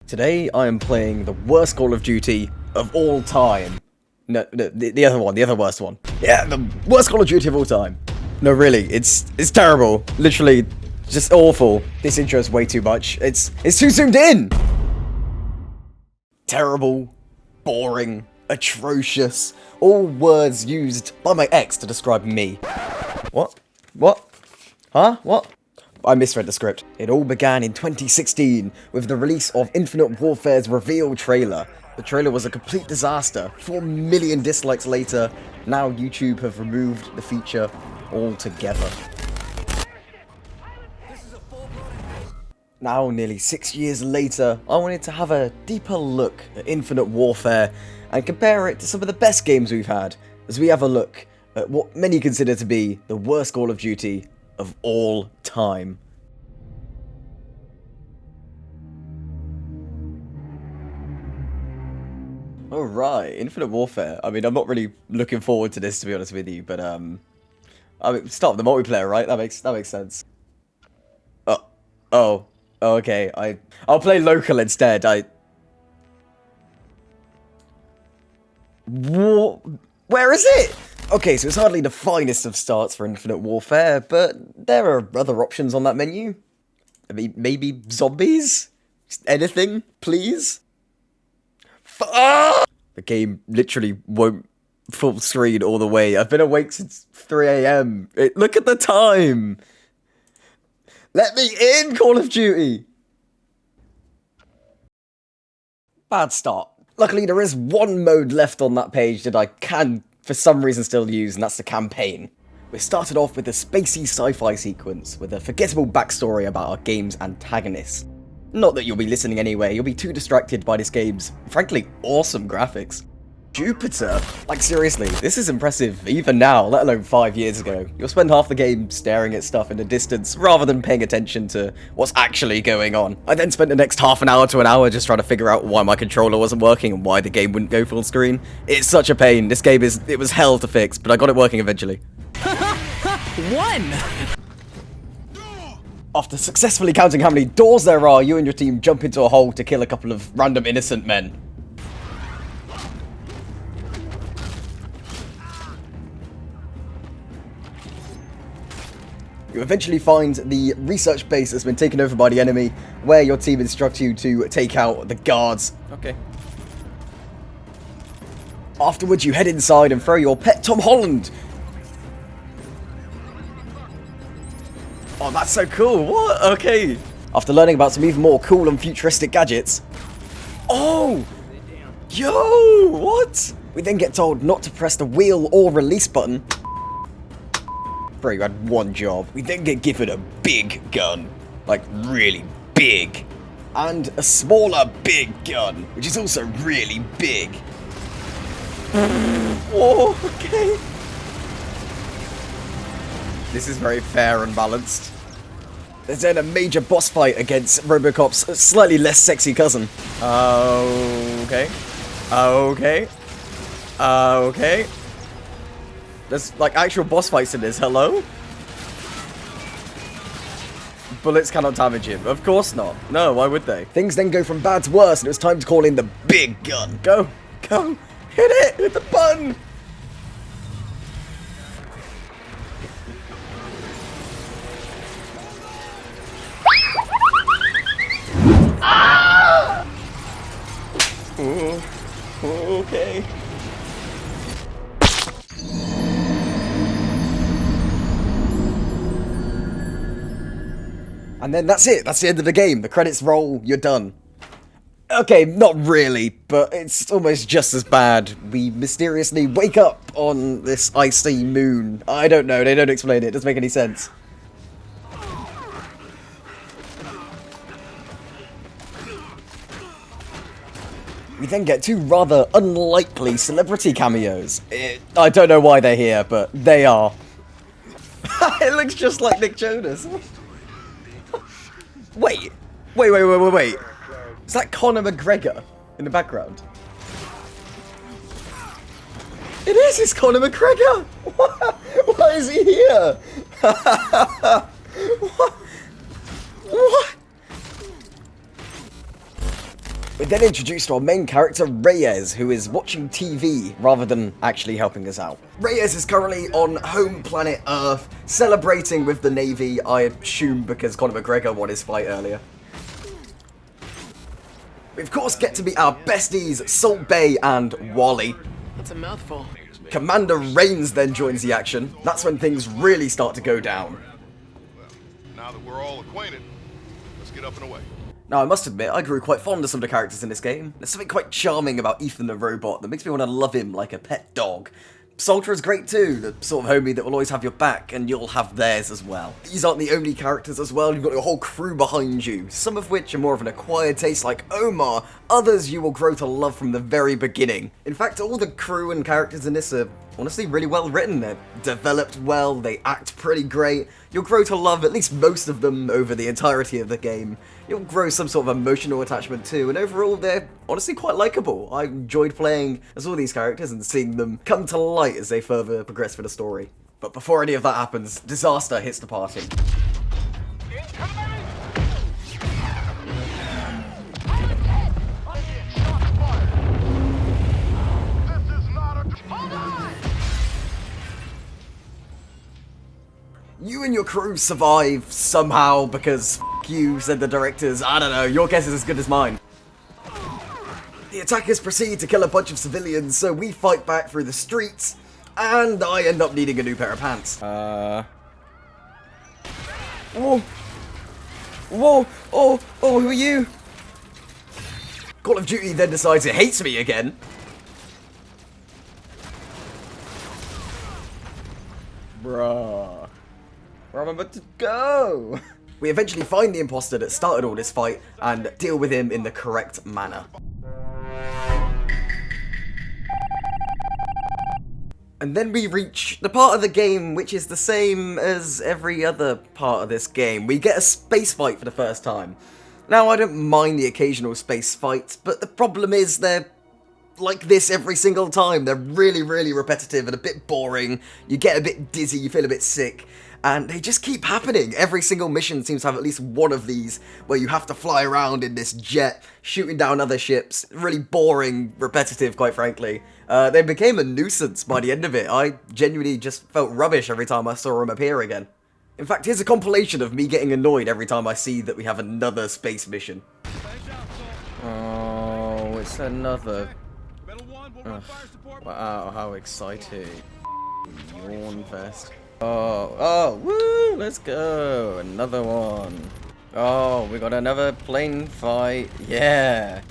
Today I am playing the worst Call of Duty of all time. No, the other one, the other worst one. Yeah, the worst Call of Duty of all time. No, really, it's terrible. Literally, just awful. This intro is way too much. It's too zoomed in. Terrible, boring, atrocious. All words used by my ex to describe me. What? What? Huh? What? I misread the script. It all began in 2016 with the release of Infinite Warfare's reveal trailer. The trailer was a complete disaster. 4 million dislikes later, now YouTube have removed the feature altogether. Now, nearly 6 years later, I wanted to have a deeper look at Infinite Warfare and compare it to some of the best games we've had, as we have a look at what many consider to be the worst Call of Duty of all time. Alright, Infinite Warfare. I mean, I'm not really looking forward to this, to be honest with you, but I mean, start with the multiplayer, right? That makes sense. Oh, okay. I'll play local instead. Where is it? Okay, so it's hardly the finest of starts for Infinite Warfare, but there are other options on that menu. I mean, maybe zombies? Just anything, please? The game literally won't full screen all the way. I've been awake since 3 AM. Look at the time! Let me in, Call of Duty! Bad start. Luckily, there is one mode left on that page that I can, for some reason, still use, and that's the campaign. We started off with a spacey sci-fi sequence, with a forgettable backstory about our game's antagonist. Not that you'll be listening anyway, you'll be too distracted by this game's, frankly, awesome graphics. Jupiter? Like seriously, this is impressive even now, let alone 5 years ago. You'll spend half the game staring at stuff in the distance, rather than paying attention to what's actually going on. I then spent the next half an hour to an hour just trying to figure out why my controller wasn't working and why the game wouldn't go full screen. It's such a pain, this game it was hell to fix, but I got it working eventually. One! After successfully counting how many doors there are, you and your team jump into a hole to kill a couple of random innocent men. You eventually find the research base that's been taken over by the enemy, where your team instructs you to take out the guards. Okay. Afterwards, you head inside and throw your pet Tom Holland. Oh, that's so cool. What? Okay. After learning about some even more cool and futuristic gadgets. Oh! Yo! What? We then get told not to press the wheel or release button. Bro, you had one job. We then get given a big gun. Like, really big. And a smaller big gun, which is also really big. Oh, okay. This is very fair and balanced. There's then a major boss fight against Robocop's slightly less sexy cousin. Okay. Okay. Okay. There's, like, actual boss fights in this, hello? Bullets cannot damage him. Of course not. No, why would they? Things then go from bad to worse, and it was time to call in the big gun. Go! Go! Hit it! Hit the button! Ah! Ooh. Okay. And then that's it. That's the end of the game. The credits roll. You're done. Okay, not really, but it's almost just as bad. We mysteriously wake up on this icy moon. I don't know. They don't explain it. It doesn't make any sense. We then get two rather unlikely celebrity cameos. I don't know why they're here, but they are. It looks just like Nick Jonas. Wait. Is that Conor McGregor in the background? It is, it's Conor McGregor! Why is he here? What? We're then introduced to our main character, Reyes, who is watching TV rather than actually helping us out. Reyes is currently on home planet Earth, celebrating with the Navy, I assume because Conor McGregor won his fight earlier. We of course get to meet our besties, Salt Bae and Wally. That's a mouthful. Commander Rains then joins the action. That's when things really start to go down. Now that we're all acquainted, let's get up and away. Now, I must admit, I grew quite fond of some of the characters in this game. There's something quite charming about Ethan the Robot that makes me want to love him like a pet dog. Soldier is great too, the sort of homie that will always have your back, and you'll have theirs as well. These aren't the only characters as well, you've got your whole crew behind you, some of which are more of an acquired taste like Omar, others you will grow to love from the very beginning. In fact, all the crew and characters in this are honestly really well written, they're developed well, they act pretty great, you'll grow to love at least most of them over the entirety of the game. You'll grow some sort of emotional attachment too, and overall they're honestly quite likeable. I enjoyed playing as all these characters and seeing them come to light as they further progress through the story. But before any of that happens, disaster hits the party. You and your crew survive somehow because f*** you, said the directors. I don't know, your guess is as good as mine. The attackers proceed to kill a bunch of civilians, so we fight back through the streets, and I end up needing a new pair of pants. Whoa. Whoa, oh, who are you? Call of Duty then decides it hates me again. Bruh. Where am I about to go? We eventually find the imposter that started all this fight and deal with him in the correct manner. And then we reach the part of the game which is the same as every other part of this game. We get a space fight for the first time. Now, I don't mind the occasional space fights, but the problem is they're like this every single time. They're really, really repetitive and a bit boring. You get a bit dizzy, you feel a bit sick. And they just keep happening. Every single mission seems to have at least one of these, where you have to fly around in this jet, shooting down other ships. Really boring, repetitive, quite frankly. They became a nuisance by the end of it. I genuinely just felt rubbish every time I saw them appear again. In fact, here's a compilation of me getting annoyed every time I see that we have another space mission. Oh, it's another... Wow, how exciting. Yawn fest. Oh, woo, let's go, another one. Oh, we got another plane fight, yeah.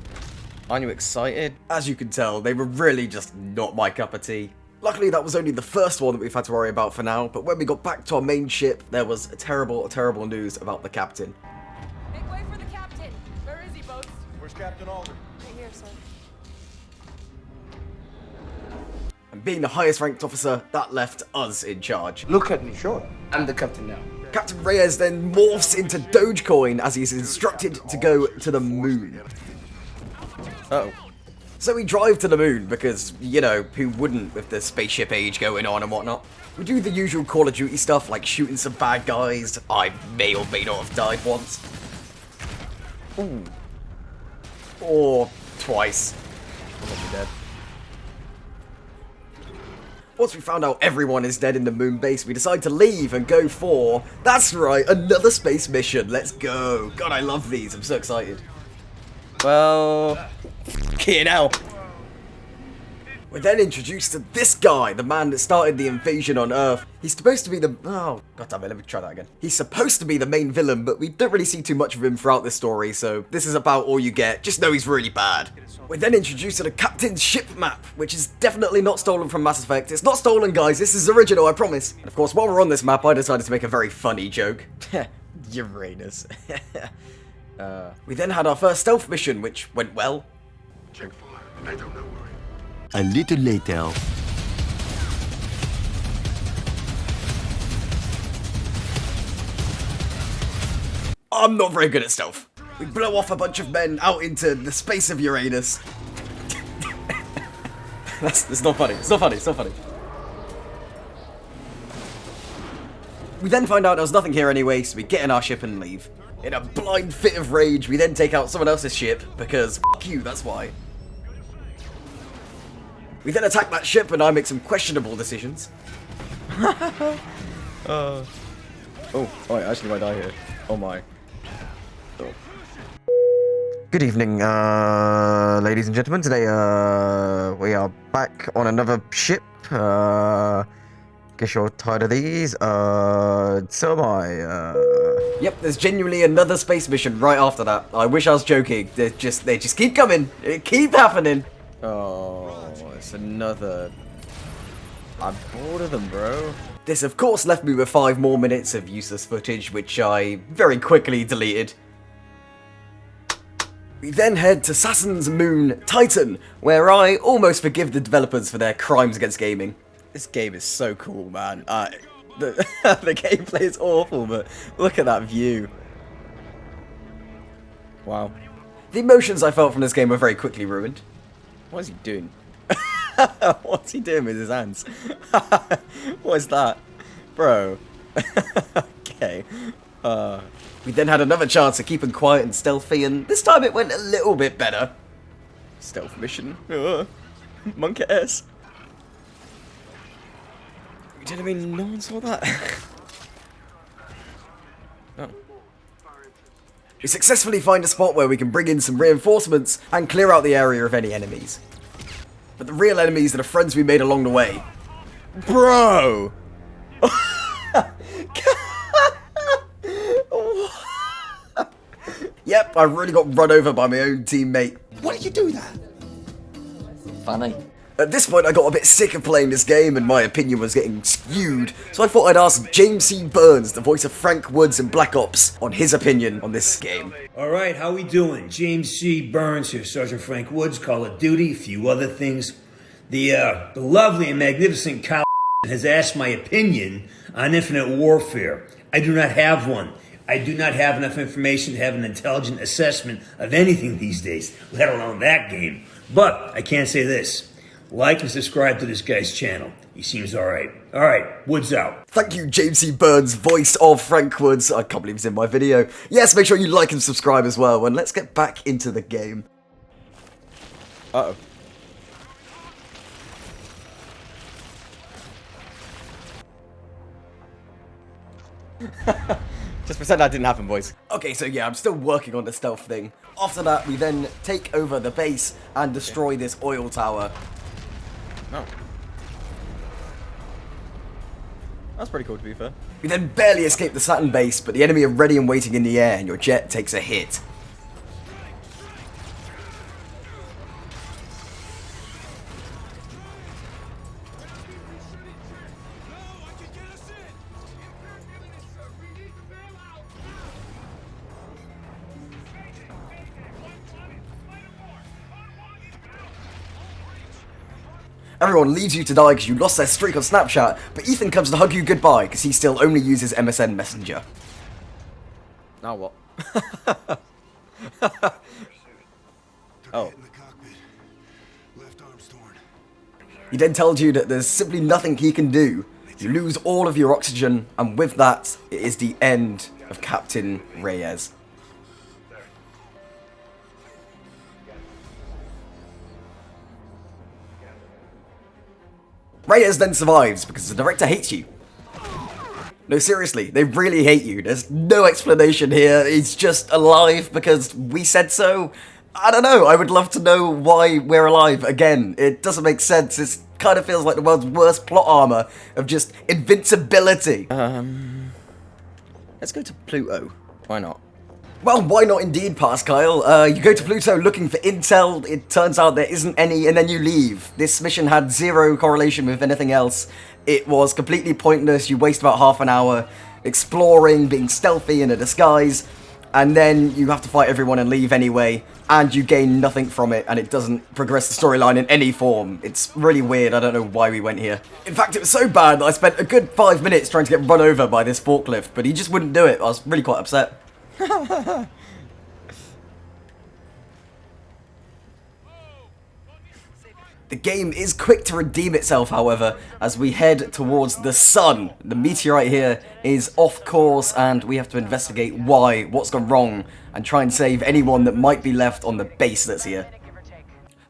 Aren't you excited? As you can tell, they were really just not my cup of tea. Luckily, that was only the first one that we've had to worry about for now, but when we got back to our main ship, there was terrible, terrible news about the captain. Make way for the captain. Where is he, boats? Where's Captain Alden? Right here, sir. And being the highest ranked officer, that left us in charge. Look at me, sure. I'm the captain now. Captain Reyes then morphs into Dogecoin as he's instructed to go to the moon. Uh-oh. So we drive to the moon because, you know, who wouldn't with the spaceship age going on and whatnot. We do the usual Call of Duty stuff like shooting some bad guys. I may or may not have died once. Ooh. Or twice. I'm not dead. Once we found out everyone is dead in the moon base, we decide to leave and go for, that's right, another space mission. Let's go. God, I love these. I'm so excited. Well, fucking hell. We're then introduced to this guy, the man that started the invasion on Earth. He's supposed to be the... Oh, goddammit, let me try that again. He's supposed to be the main villain, but we don't really see too much of him throughout this story, so this is about all you get. Just know he's really bad. We're then introduced to the captain's ship map, which is definitely not stolen from Mass Effect. It's not stolen, guys. This is original, I promise. And of course, while we're on this map, I decided to make a very funny joke. Uranus. We then had our first stealth mission, which went well. Check fire. I don't know where. A little later. I'm not very good at stealth. We blow off a bunch of men out into the space of Uranus. It's not funny. It's not funny. It's not funny. We then find out there's nothing here anyway, so we get in our ship and leave. In a blind fit of rage, we then take out someone else's ship, because f*** you, that's why. We then attack that ship and I make some questionable decisions. Oh, I actually might die here. Oh my. Oh. Good evening, ladies and gentlemen. Today, we are back on another ship. Guess you're tired of these. So am I. Yep, there's genuinely another space mission right after that. I wish I was joking. They just keep coming. It keep happening. Oh, it's another. I'm bored of them, bro. This, of course, left me with 5 more minutes of useless footage, which I very quickly deleted. We then head to Sassan's moon, Titan, where I almost forgive the developers for their crimes against gaming. This game is so cool, man. The gameplay is awful, but look at that view. Wow. The emotions I felt from this game were very quickly ruined. What is he doing? What's he doing with his hands? What is that? Bro. Okay. We then had another chance of keeping quiet and stealthy, and this time it went a little bit better. Stealth mission. Monk ass. Did I mean no one saw that? Oh. We successfully find a spot where we can bring in some reinforcements and clear out the area of any enemies. But the real enemies are the friends we made along the way. Bro! Yep, I really got run over by my own teammate. Why did you do that? Funny. At this point, I got a bit sick of playing this game and my opinion was getting skewed, so I thought I'd ask James C. Burns, the voice of Frank Woods in Black Ops, on his opinion on this game. Alright, how we doing? James C. Burns here, Sgt Frank Woods, Call of Duty, a few other things. The lovely and magnificent Kyle has asked my opinion on Infinite Warfare. I do not have one. I do not have enough information to have an intelligent assessment of anything these days, let alone that game. But I can say this. Like and subscribe to this guy's channel. He seems alright. Alright, Woods out. Thank you, James C. Burns, voice of Frank Woods. I can't believe he's in my video. Yes, make sure you like and subscribe as well, and let's get back into the game. Uh-oh. Just pretend that didn't happen, boys. Okay, so yeah, I'm still working on the stealth thing. After that, we then take over the base and destroy this oil tower. Oh. That's pretty cool, to be fair. We then barely escape the Saturn base, but the enemy are ready and waiting in the air, and your jet takes a hit. Everyone leaves you to die because you lost their streak on Snapchat, but Ethan comes to hug you goodbye because he still only uses MSN Messenger. Now what? Oh. He then tells you that there's simply nothing he can do. You lose all of your oxygen, and with that, it is the end of Captain Reyes. Reyes then survives because the director hates you. No, seriously, they really hate you. There's no explanation here. He's just alive because we said so. I don't know. I would love to know why we're alive again. It doesn't make sense. It kind of feels like the world's worst plot armor of just invincibility. Let's go to Pluto. Why not? Well, why not indeed, Pascal? You go to Pluto looking for intel, it turns out there isn't any, and then you leave. This mission had zero correlation with anything else. It was completely pointless. You waste about half an hour exploring, being stealthy in a disguise, and then you have to fight everyone and leave anyway, and you gain nothing from it, and it doesn't progress the storyline in any form. It's really weird. I don't know why we went here. In fact, it was so bad that I spent a good 5 minutes trying to get run over by this forklift, but he just wouldn't do it. I was really quite upset. The game is quick to redeem itself, however, as we head towards the sun. The meteorite here is off course, and we have to investigate why, what's gone wrong, and try and save anyone that might be left on the base that's here.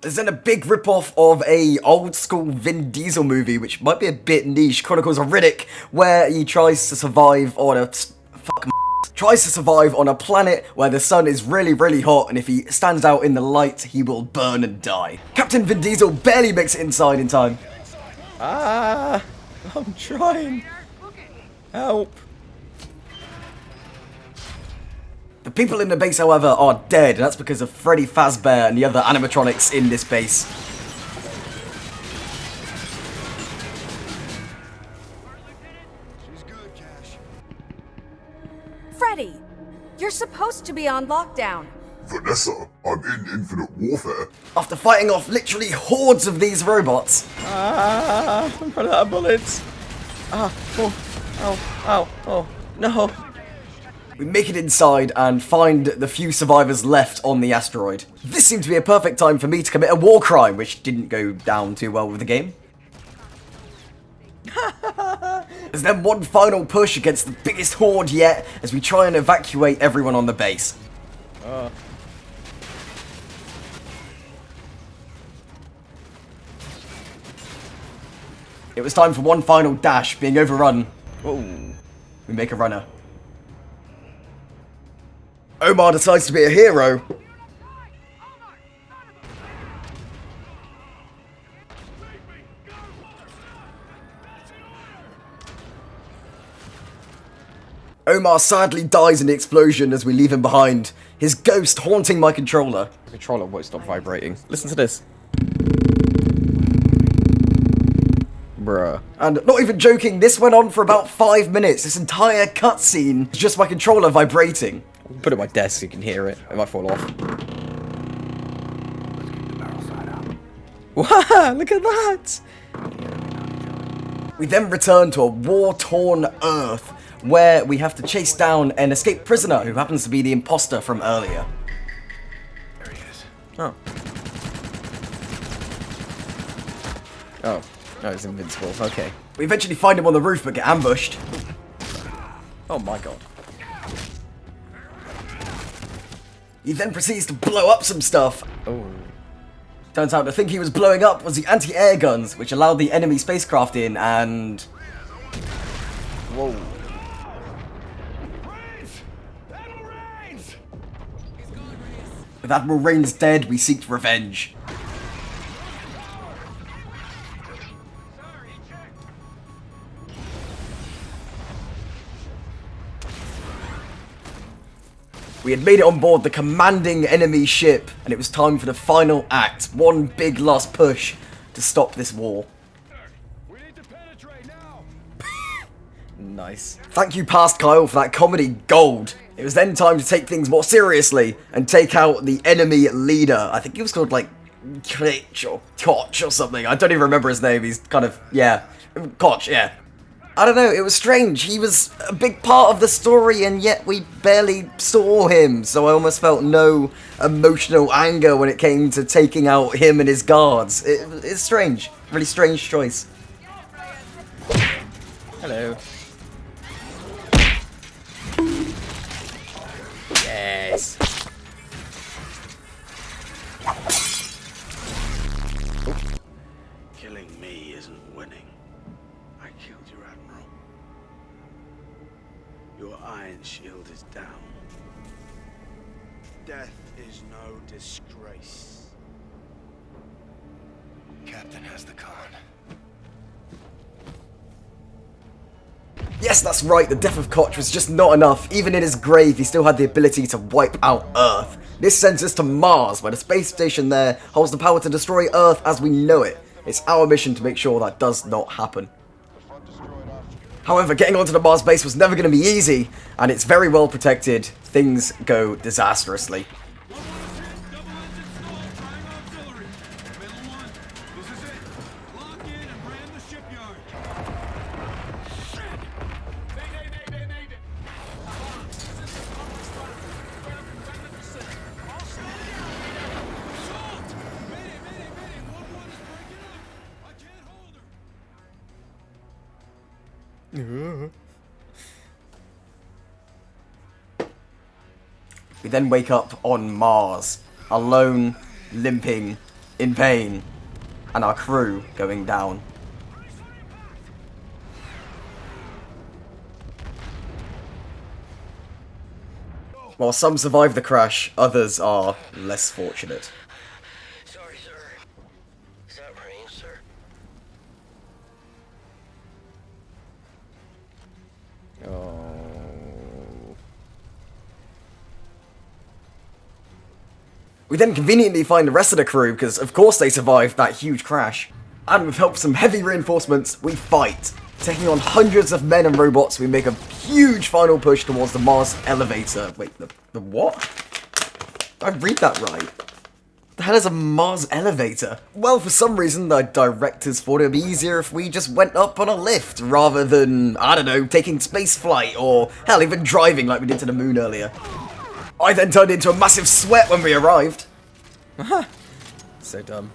There's then a big rip-off of a old-school Vin Diesel movie, which might be a bit niche, Chronicles of Riddick, where he tries to survive on a... tries to survive on a planet where the sun is really, really hot, and if he stands out in the light, he will burn and die. Captain Vin Diesel barely makes it inside in time. Ah, I'm trying. Help. The people in the base, however, are dead, and that's because of Freddy Fazbear and the other animatronics in this base. Freddy, you're supposed to be on lockdown. Vanessa, I'm in Infinite Warfare. After fighting off literally hordes of these robots. I'm running out of bullets. Oh, no. We make it inside and find the few survivors left on the asteroid. This seemed to be a perfect time for me to commit a war crime, which didn't go down too well with the game. There's then one final push against the biggest horde yet, as we try and evacuate everyone on the base. It was time for one final dash, being overrun. Ooh. We make a runner. Omar decides to be a hero. Omar sadly dies in the explosion as we leave him behind, his ghost haunting my controller. The controller won't stop vibrating. Listen to this. Bruh. And not even joking, this went on for about 5 minutes. This entire cutscene is just my controller vibrating. Put it on my desk so you can hear it. It might fall off. Wow, look at that! We then return to a war-torn Earth, where we have to chase down an escaped prisoner who happens to be the imposter from earlier. There he is. Oh. Oh. Oh, it's invincible. Okay. We eventually find him on the roof but get ambushed. Oh my god. He then proceeds to blow up some stuff. Oh. Turns out the thing he was blowing up was the anti-air guns, which allowed the enemy spacecraft in, and... Whoa. With Admiral Raines dead, we seek revenge. We had made it on board the commanding enemy ship, and it was time for the final act. One big last push to stop this war. We need to penetrate now. Nice. Thank you, Past Kyle, for that comedy gold. It was then time to take things more seriously and take out the enemy leader. I think he was called, like, Klitsch or Koch or something. I don't even remember his name. He's kind of, yeah. Koch, yeah. I don't know, it was strange. He was a big part of the story, and yet we barely saw him, so I almost felt no emotional anger when it came to taking out him and his guards. It's strange. Really strange choice. Hello. Yes. Killing me isn't winning. I killed your admiral. Your iron shield is down. Death is no disgrace. Captain has the con. Yes, that's right, the death of Koch was just not enough. Even in his grave, he still had the ability to wipe out Earth. This sends us to Mars, where the space station there holds the power to destroy Earth as we know it. It's our mission to make sure that does not happen. However, getting onto the Mars base was never going to be easy, and it's very well protected. Things go disastrously. We then wake up on Mars, alone, limping, in pain, and our crew going down. While some survive the crash, others are less fortunate. Sorry, sir. Is that rain, sir? We then conveniently find the rest of the crew, because of course they survived that huge crash. And with help from some heavy reinforcements, we fight. Taking on hundreds of men and robots, we make a huge final push towards the Mars elevator. Wait, the what? Did I read that right? The hell is a Mars elevator? Well, for some reason, the directors thought it would be easier if we just went up on a lift, rather than, I don't know, taking space flight, or hell, even driving like we did to the moon earlier. I then turned into a massive sweat when we arrived. So dumb.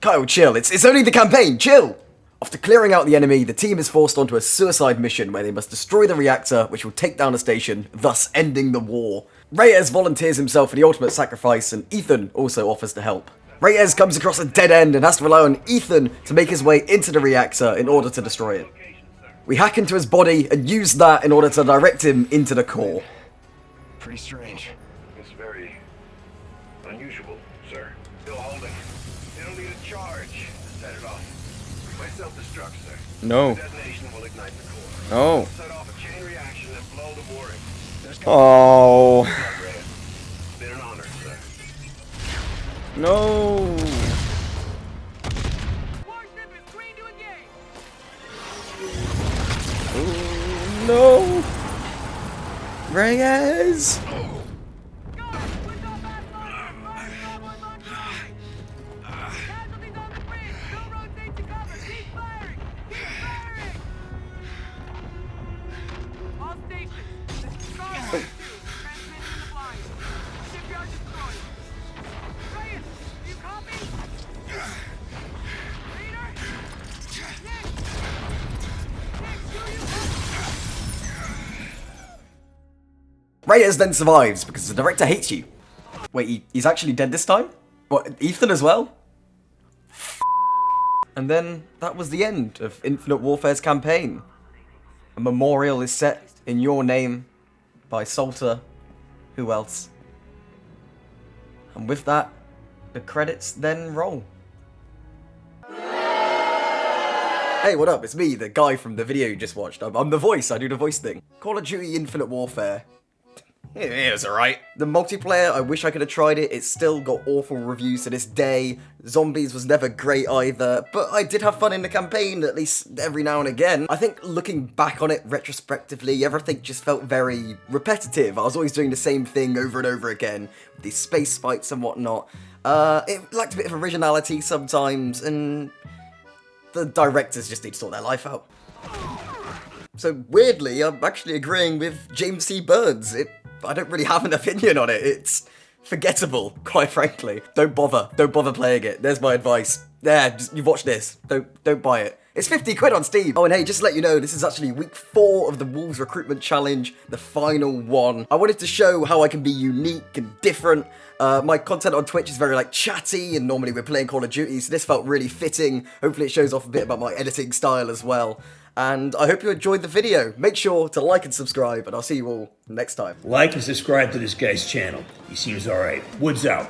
Kyle, chill. It's only the campaign. Chill. After clearing out the enemy, the team is forced onto a suicide mission where they must destroy the reactor, which will take down the station, thus ending the war. Reyes volunteers himself for the ultimate sacrifice, and Ethan also offers to help. Reyes comes across a dead end and has to rely on Ethan to make his way into the reactor in order to destroy it. We hack into his body and use that in order to direct him into the core. Pretty strange. It's very unusual, sir. Still holding. It'll need a charge to set it off. By self-destruct, sir. No. The detonation will ignite the core. Oh. Set off a chain reaction and blow the mooring. Oh. It's been an honor, sir. No. No. Reyes. Reyes then survives because the director hates you. Wait, he's actually dead this time? What, Ethan as well? And then that was the end of Infinite Warfare's campaign. A memorial is set in your name by Salter. Who else? And with that, the credits then roll. Hey, what up? It's me, the guy from the video you just watched. I'm the voice, I do the voice thing. Call of Duty Infinite Warfare. It was alright. The multiplayer, I wish I could have tried it. It's still got awful reviews to this day. Zombies was never great either, but I did have fun in the campaign, at least every now and again. I think looking back on it retrospectively, everything just felt very repetitive. I was always doing the same thing over and over again, with these space fights and whatnot. It lacked a bit of originality sometimes, and the directors just need to sort their life out. So weirdly, I'm actually agreeing with James C. Burns. I don't really have an opinion on it. It's forgettable, quite frankly. Don't bother playing it. There's my advice. There, you've watched this. Don't buy it. It's 50 quid on Steam. Oh, and hey, just to let you know, this is actually week 4 of the Wolves Recruitment Challenge, the final one. I wanted to show how I can be unique and different. My content on Twitch is very, chatty, and normally we're playing Call of Duty, so this felt really fitting. Hopefully it shows off a bit about my editing style as well. And I hope you enjoyed the video. Make sure to like and subscribe, and I'll see you all next time. Like and subscribe to this guy's channel. He seems alright. Woods out.